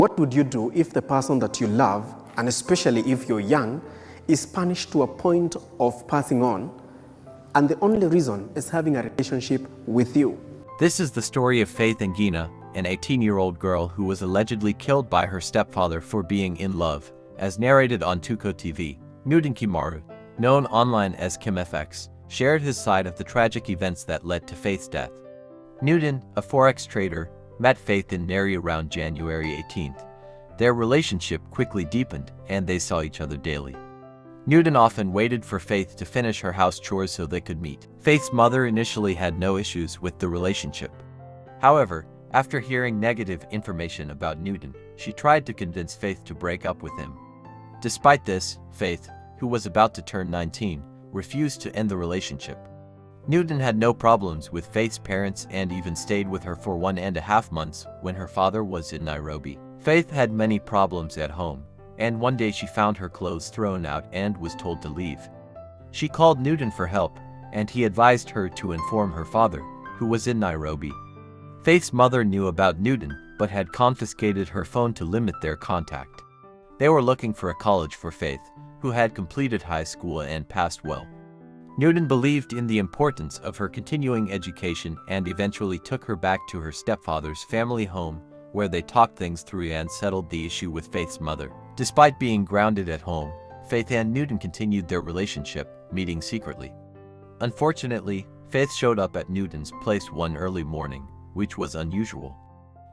What would you do if the person that you love, and especially if you're young, is punished to a point of passing on, and the only reason is having a relationship with you? This is the story of Faith Ngina, an 18-year-old girl who was allegedly killed by her stepfather for being in love, as narrated on Tuko TV. Newton Kimaru, known online as KimFX, shared his side of the tragic events that led to Faith's death. Newton, a forex trader, met Faith in Neri around January 18th. Their relationship quickly deepened, and they saw each other daily. Newton often waited for Faith to finish her house chores so they could meet. Faith's mother initially had no issues with the relationship. However, after hearing negative information about Newton, she tried to convince Faith to break up with him. Despite this, Faith, who was about to turn 19, refused to end the relationship. Newton had no problems with Faith's parents and even stayed with her for 1.5 months when her father was in Nairobi. Faith had many problems at home, and one day she found her clothes thrown out and was told to leave. She called Newton for help, and he advised her to inform her father, who was in Nairobi. Faith's mother knew about Newton, but had confiscated her phone to limit their contact. They were looking for a college for Faith, who had completed high school and passed well. Newton believed in the importance of her continuing education and eventually took her back to her stepfather's family home, where they talked things through and settled the issue with Faith's mother. Despite being grounded at home, Faith and Newton continued their relationship, meeting secretly. Unfortunately, Faith showed up at Newton's place one early morning, which was unusual.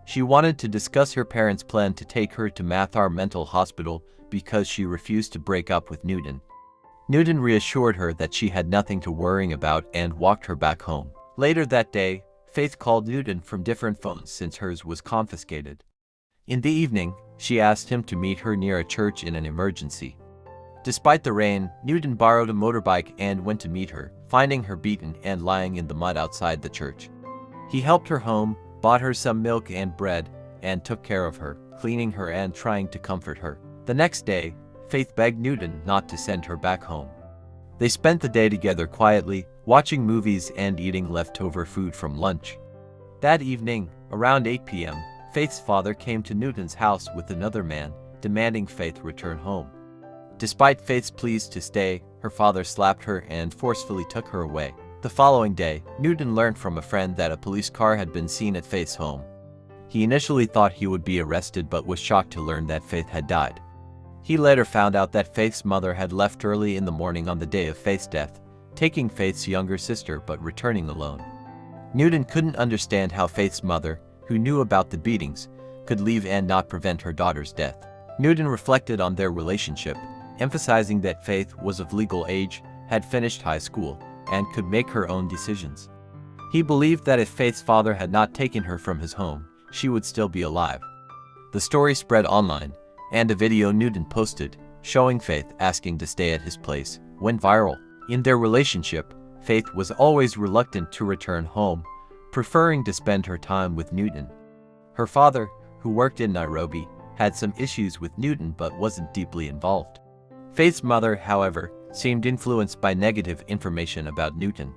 She wanted to discuss her parents' plan to take her to Mathar Mental Hospital because she refused to break up with Newton. Newton reassured her that she had nothing to worry about and walked her back home. Later that day, Faith called Newton from different phones since hers was confiscated. In the evening, she asked him to meet her near a church in an emergency. Despite the rain, Newton borrowed a motorbike and went to meet her, finding her beaten and lying in the mud outside the church. He helped her home, bought her some milk and bread, and took care of her, cleaning her and trying to comfort her. The next day, Faith begged Newton not to send her back home. They spent the day together quietly, watching movies and eating leftover food from lunch. That evening, around 8 p.m., Faith's father came to Newton's house with another man, demanding Faith return home. Despite Faith's pleas to stay, her father slapped her and forcefully took her away. The following day, Newton learned from a friend that a police car had been seen at Faith's home. He initially thought he would be arrested but was shocked to learn that Faith had died. He later found out that Faith's mother had left early in the morning on the day of Faith's death, taking Faith's younger sister but returning alone. Newton couldn't understand how Faith's mother, who knew about the beatings, could leave and not prevent her daughter's death. Newton reflected on their relationship, emphasizing that Faith was of legal age, had finished high school, and could make her own decisions. He believed that if Faith's father had not taken her from his home, she would still be alive. The story spread online, and a video Newton posted, showing Faith asking to stay at his place, went viral. In their relationship, Faith was always reluctant to return home, preferring to spend her time with Newton. Her father, who worked in Nairobi, had some issues with Newton but wasn't deeply involved. Faith's mother, however, seemed influenced by negative information about Newton.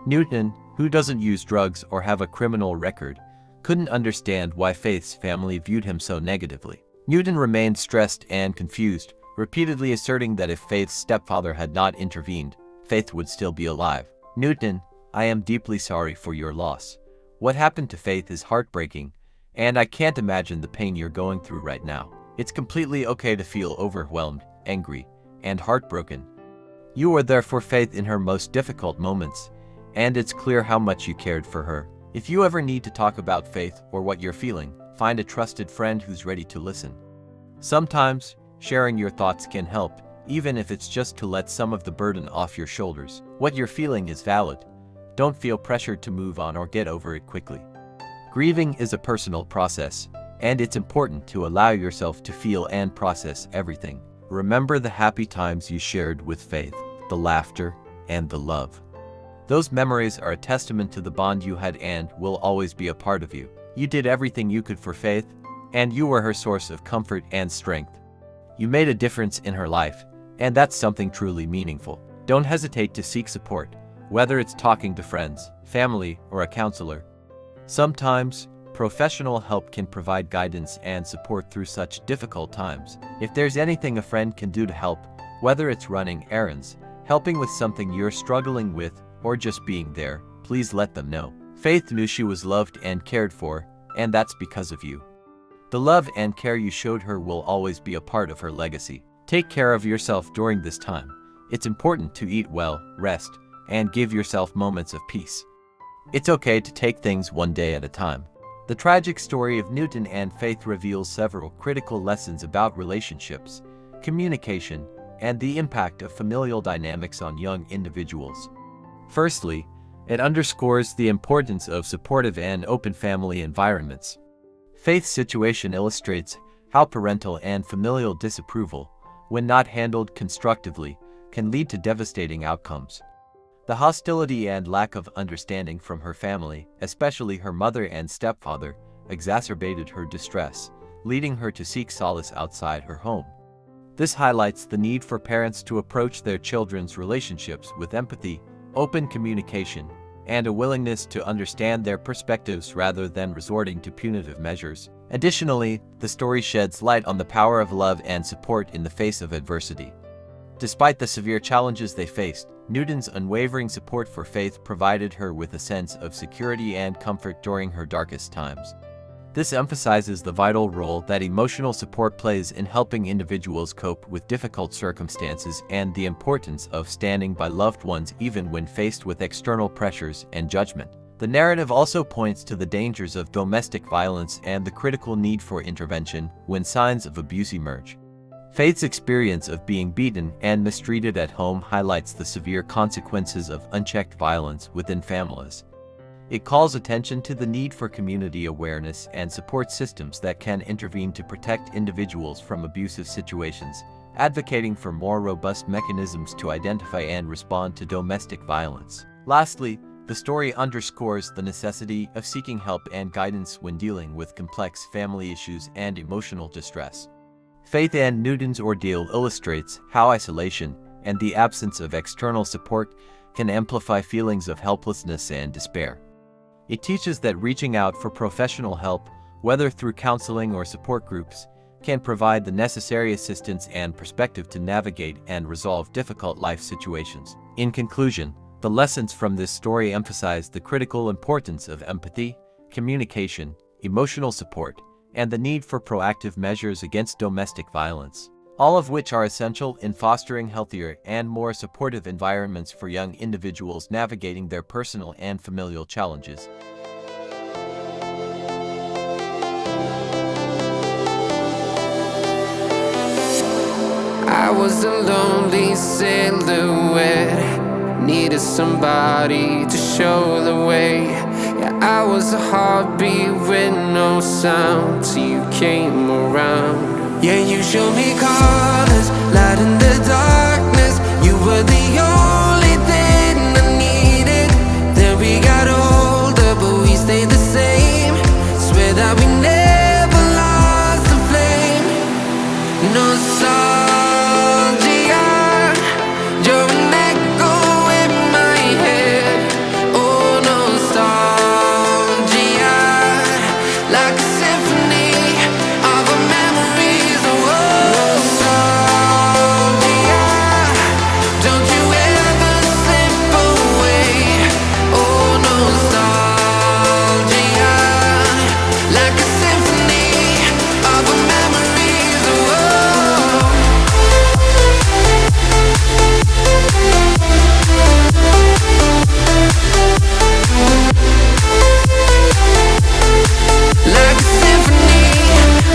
Newton, who doesn't use drugs or have a criminal record, couldn't understand why Faith's family viewed him so negatively. Newton remained stressed and confused, repeatedly asserting that if Faith's stepfather had not intervened, Faith would still be alive. Newton, I am deeply sorry for your loss. What happened to Faith is heartbreaking, and I can't imagine the pain you're going through right now. It's completely okay to feel overwhelmed, angry, and heartbroken. You were there for Faith in her most difficult moments, and it's clear how much you cared for her. If you ever need to talk about Faith or what you're feeling, find a trusted friend who's ready to listen. Sometimes, sharing your thoughts can help, even if it's just to let some of the burden off your shoulders. What you're feeling is valid. Don't feel pressured to move on or get over it quickly. Grieving is a personal process, and it's important to allow yourself to feel and process everything. Remember the happy times you shared with Faith, the laughter, and the love. Those memories are a testament to the bond you had and will always be a part of you. You did everything you could for Faith, and you were her source of comfort and strength. You made a difference in her life, and that's something truly meaningful. Don't hesitate to seek support, whether it's talking to friends, family, or a counselor. Sometimes, professional help can provide guidance and support through such difficult times. If there's anything a friend can do to help, whether it's running errands, helping with something you're struggling with, or just being there, please let them know. Faith knew she was loved and cared for, and that's because of you. The love and care you showed her will always be a part of her legacy. Take care of yourself during this time. It's important to eat well, rest, and give yourself moments of peace. It's okay to take things one day at a time. The tragic story of Newton and Faith reveals several critical lessons about relationships, communication, and the impact of familial dynamics on young individuals. Firstly, it underscores the importance of supportive and open family environments. Faith's situation illustrates how parental and familial disapproval, when not handled constructively, can lead to devastating outcomes. The hostility and lack of understanding from her family, especially her mother and stepfather, exacerbated her distress, leading her to seek solace outside her home. This highlights the need for parents to approach their children's relationships with empathy, open communication, and a willingness to understand their perspectives rather than resorting to punitive measures. Additionally, the story sheds light on the power of love and support in the face of adversity. Despite the severe challenges they faced, Newton's unwavering support for Faith provided her with a sense of security and comfort during her darkest times. This emphasizes the vital role that emotional support plays in helping individuals cope with difficult circumstances and the importance of standing by loved ones even when faced with external pressures and judgment. The narrative also points to the dangers of domestic violence and the critical need for intervention when signs of abuse emerge. Faith's experience of being beaten and mistreated at home highlights the severe consequences of unchecked violence within families. It calls attention to the need for community awareness and support systems that can intervene to protect individuals from abusive situations, advocating for more robust mechanisms to identify and respond to domestic violence. Lastly, the story underscores the necessity of seeking help and guidance when dealing with complex family issues and emotional distress. Faith and Newton's ordeal illustrates how isolation and the absence of external support can amplify feelings of helplessness and despair. It teaches that reaching out for professional help, whether through counseling or support groups, can provide the necessary assistance and perspective to navigate and resolve difficult life situations. In conclusion, the lessons from this story emphasize the critical importance of empathy, communication, emotional support, and the need for proactive measures against domestic violence, all of which are essential in fostering healthier and more supportive environments for young individuals navigating their personal and familial challenges. I was a lonely silhouette, needed somebody to show the way. Yeah, I was a heartbeat with no sound till you came around. Yeah, you showed me colors, light in the darkness. You were the only thing I needed. Then we got older, but we stayed the same. Swear that we never lost the flame. Nostalgia, you're an echo in my head. Oh, nostalgia, like a symphony of our memories. Oh, nostalgia, don't you ever slip away. Oh, nostalgia, like a symphony of our memories. Oh, like a symphony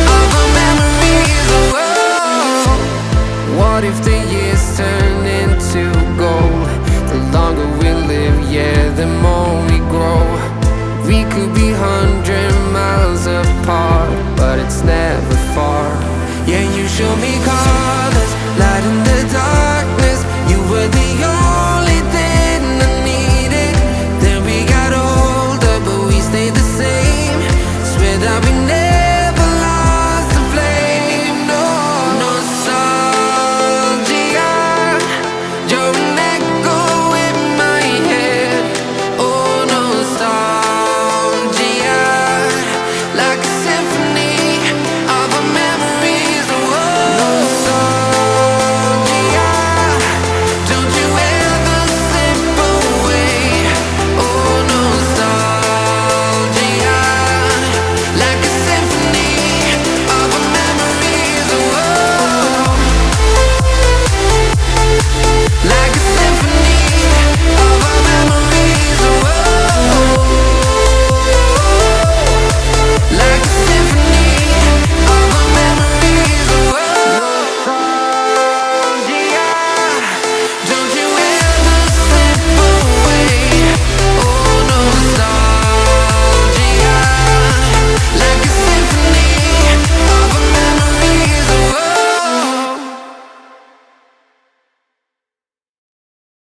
of our memories. Oh, what if the years turn into gold? The longer we live, yeah, the more we grow. We could be 100 miles apart, but it's never far. Yeah, you show me colors.